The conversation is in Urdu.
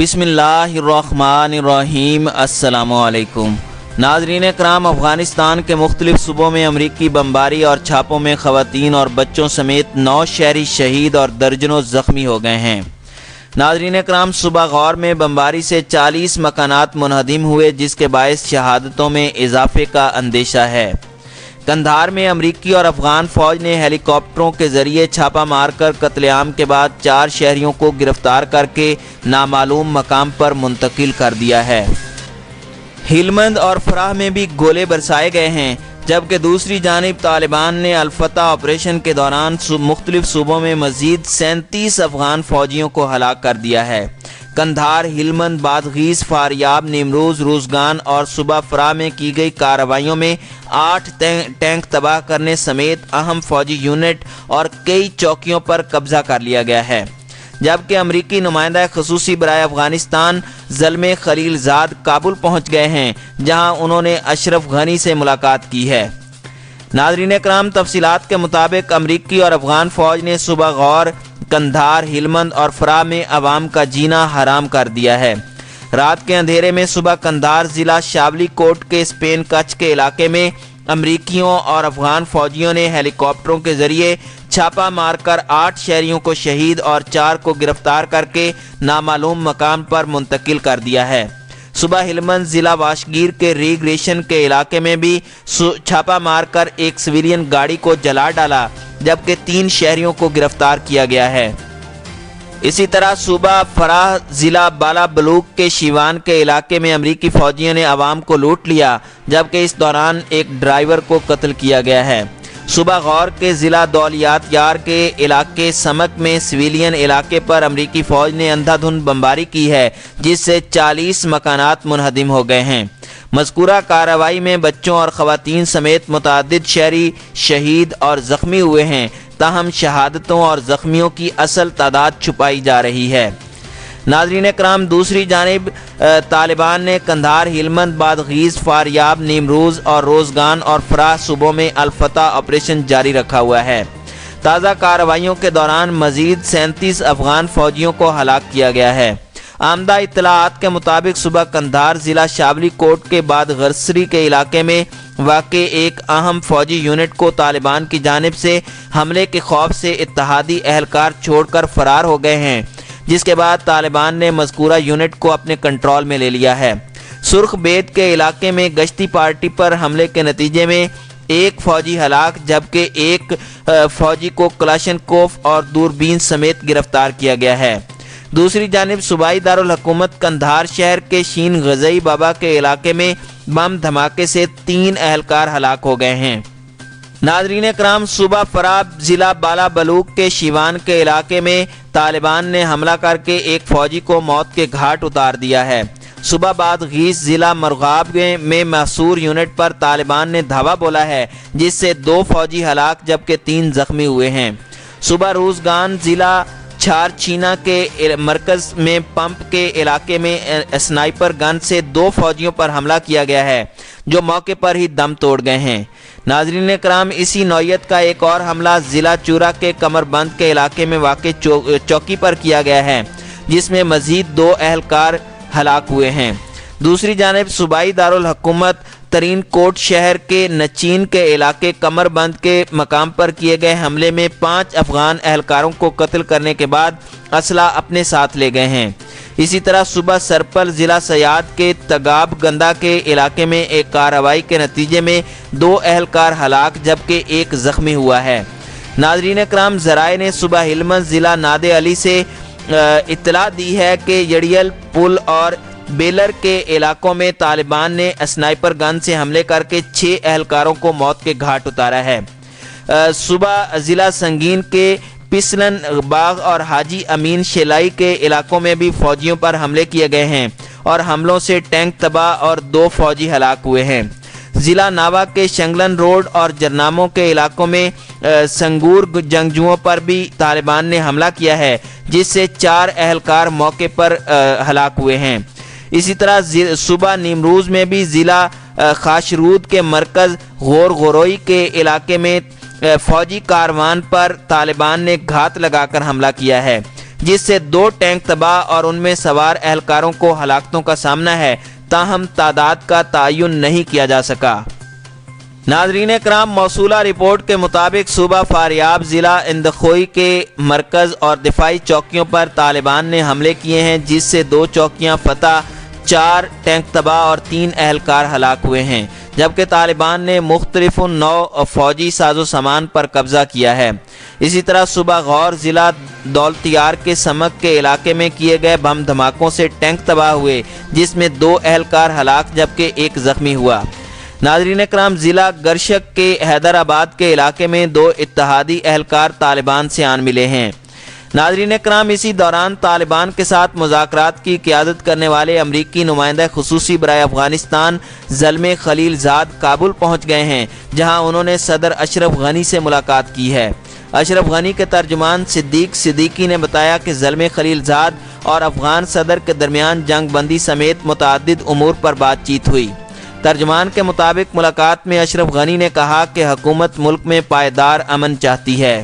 بسم اللہ الرحمن الرحیم۔ السلام علیکم ناظرین کرام، افغانستان کے مختلف صوبوں میں امریکی بمباری اور چھاپوں میں خواتین اور بچوں سمیت 9 شہری شہید اور درجنوں زخمی ہو گئے ہیں۔ ناظرین کرام، صوبہ غور میں بمباری سے 40 مکانات منہدم ہوئے، جس کے باعث شہادتوں میں اضافے کا اندیشہ ہے۔ قندھار میں امریکی اور افغان فوج نے ہیلی کاپٹروں کے ذریعے چھاپہ مار کر قتل عام کے بعد 4 شہریوں کو گرفتار کر کے نامعلوم مقام پر منتقل کر دیا ہے۔ ہلمند اور فراہ میں بھی گولے برسائے گئے ہیں، جبکہ دوسری جانب طالبان نے الفتح آپریشن کے دوران مختلف صوبوں میں مزید 37 افغان فوجیوں کو ہلاک کر دیا ہے۔ قندھار، ہلمند، بادغیس، فاریاب، نیمروز، روزگان اور صوبہ فراہ میں کی گئی کارروائیوں میں 8 ٹینک تباہ کرنے سمیت اہم فوجی یونٹ اور کئی چوکیوں پر قبضہ کر لیا گیا ہے، جبکہ امریکی نمائندہ خصوصی برائے افغانستان زلمے خلیل زاد کابل پہنچ گئے ہیں، جہاں انہوں نے اشرف غنی سے ملاقات کی ہے۔ ناظرین کرام، تفصیلات کے مطابق امریکی اور افغان فوج نے صوبہ غور، قندھار، ہلمند اور فراہ میں عوام کا جینا حرام کر دیا ہے۔ رات کے اندھیرے میں صبح قندھار ضلع شاولی کوٹ کے اسپین کچھ کے علاقے میں امریکیوں اور افغان فوجیوں نے ہیلی کاپٹروں کے ذریعے چھاپہ مار کر 8 شہریوں کو شہید اور 4 کو گرفتار کر کے نامعلوم مقام پر منتقل کر دیا ہے۔ صبح ہلمند ضلع واشگیر کے ریگریشن کے علاقے میں بھی چھاپہ مار کر ایک سویلین گاڑی کو جلا ڈالا، جبکہ 3 شہریوں کو گرفتار کیا گیا ہے۔ اسی طرح صوبہ فراہ ضلع بالا بلوک کے شیوان کے علاقے میں امریکی فوجیوں نے عوام کو لوٹ لیا، جبکہ اس دوران ایک ڈرائیور کو قتل کیا گیا ہے۔ صوبہ غور کے ضلع دولیات یار کے علاقے سمک میں سویلین علاقے پر امریکی فوج نے اندھا دھند بمباری کی ہے، جس سے 40 مکانات منہدم ہو گئے ہیں۔ مذکورہ کارروائی میں بچوں اور خواتین سمیت متعدد شہری شہید اور زخمی ہوئے ہیں، تاہم شہادتوں اور زخمیوں کی اصل تعداد چھپائی جا رہی ہے۔ ناظرین کرام، دوسری جانب طالبان نے قندھار، ہلمند، بادغیس، فاریاب، نیمروز اور روزگان اور فراہ صوبوں میں الفتح آپریشن جاری رکھا ہوا ہے۔ تازہ کارروائیوں کے دوران مزید 37 افغان فوجیوں کو ہلاک کیا گیا ہے۔ آمدہ اطلاعات کے مطابق صبح قندھار ضلع شاولی کوٹ کے بعد غرسری کے علاقے میں واقع ایک اہم فوجی یونٹ کو طالبان کی جانب سے حملے کے خوف سے اتحادی اہلکار چھوڑ کر فرار ہو گئے ہیں، جس کے بعد طالبان نے مذکورہ یونٹ کو اپنے کنٹرول میں لے لیا ہے۔ سرخ بیت کے علاقے میں گشتی پارٹی پر حملے کے نتیجے میں ایک فوجی ہلاک، جبکہ ایک فوجی کو کلاشنکوف اور دوربین سمیت گرفتار کیا گیا ہے۔ دوسری جانب صوبائی دارالحکومت قندھار شہر کے شین غزئی بابا کے علاقے میں بم دھماکے سے 3 اہلکار ہلاک ہو گئے ہیں۔ ناظرین کرام، صوبہ فراہ ضلع بالا بلوک کے شیوان کے علاقے میں طالبان نے حملہ کر کے ایک فوجی کو موت کے گھاٹ اتار دیا ہے۔ صوبہ بادغیس ضلع مرغاب میں محصور یونٹ پر طالبان نے دھاوا بولا ہے، جس سے 2 فوجی ہلاک جبکہ 3 زخمی ہوئے ہیں۔ صوبہ روزگان ضلع چھار چینا کے مرکز میں پمپ کے علاقے میں اسنائپر گن سے 2 فوجیوں پر حملہ کیا گیا ہے، جو موقع پر ہی دم توڑ گئے ہیں۔ ناظرین کرام، اسی نوعیت کا ایک اور حملہ ضلع چورا کے کمر بند کے علاقے میں واقع چوکی پر کیا گیا ہے، جس میں مزید 2 اہلکار ہلاک ہوئے ہیں۔ دوسری جانب صوبائی دارالحکومت ترین کوٹ شہر کے نچین کے علاقے کمر بند کے مقام پر کیے گئے حملے میں 5 افغان اہلکاروں کو قتل کرنے کے بعد اسلحہ اپنے ساتھ لے گئے ہیں۔ اسی طرح صوبہ سرپل ضلع سیاد کے تگاب گندا کے علاقے میں ایک کارروائی کے نتیجے میں 2 اہلکار ہلاک جبکہ 1 زخمی ہوا ہے۔ ناظرین کرام، ذرائع نے صوبہ ہلمند ضلع ناد علی سے اطلاع دی ہے کہ یڑیل پل اور بیلر کے علاقوں میں طالبان نے اسنائپر گن سے حملے کر کے 6 اہلکاروں کو موت کے گھاٹ اتارا ہے۔ صوبہ ضلع سنگین کے پسلن باغ اور حاجی امین شیلائی کے علاقوں میں بھی فوجیوں پر حملے کیے گئے ہیں اور حملوں سے ٹینک تباہ اور 2 فوجی ہلاک ہوئے ہیں۔ ضلع ناوا کے شنگلن روڈ اور جرناموں کے علاقوں میں سنگور جنگجوؤں پر بھی طالبان نے حملہ کیا ہے، جس سے 4 اہلکار موقع پر ہلاک ہوئے ہیں۔ اسی طرح صوبہ نیمروز میں بھی ضلع خاشرود کے مرکز غور غوروئی کے علاقے میں فوجی کاروان پر طالبان نے گھات لگا کر حملہ کیا ہے۔ جس سے 2 ٹینک تباہ اور ان میں سوار اہلکاروں کو ہلاکتوں کا سامنا ہے، تاہم تعداد کا تعین نہیں کیا جا سکا۔ ناظرین کرام، موصولہ رپورٹ کے مطابق صوبہ فاریاب، ضلع اندخوئی کے مرکز اور دفاعی چوکیوں پر طالبان نے حملے کیے ہیں، جس سے 2 چوکیاں فتح، 4 ٹینک تباہ اور 3 اہلکار ہلاک ہوئے ہیں، جبکہ طالبان نے مختلف نوع فوجی ساز و سامان پر قبضہ کیا ہے۔ اسی طرح صوبہ غور، ضلع دولتیار کے سمک کے علاقے میں کیے گئے بم دھماکوں سے ٹینک تباہ ہوئے، جس میں 2 اہلکار ہلاک جبکہ 1 زخمی ہوا۔ ناظرین کرام، ضلع گرشک کے حیدرآباد کے علاقے میں 2 اتحادی اہلکار طالبان سے آن ملے ہیں۔ ناظرین کرام، اسی دوران طالبان کے ساتھ مذاکرات کی قیادت کرنے والے امریکی نمائندہ خصوصی برائے افغانستان زلمے خلیل زاد کابل پہنچ گئے ہیں، جہاں انہوں نے صدر اشرف غنی سے ملاقات کی ہے۔ اشرف غنی کے ترجمان صدیق صدیقی نے بتایا کہ زلمے خلیل زاد اور افغان صدر کے درمیان جنگ بندی سمیت متعدد امور پر بات چیت ہوئی۔ ترجمان کے مطابق ملاقات میں اشرف غنی نے کہا کہ حکومت ملک میں پائیدار امن چاہتی ہے۔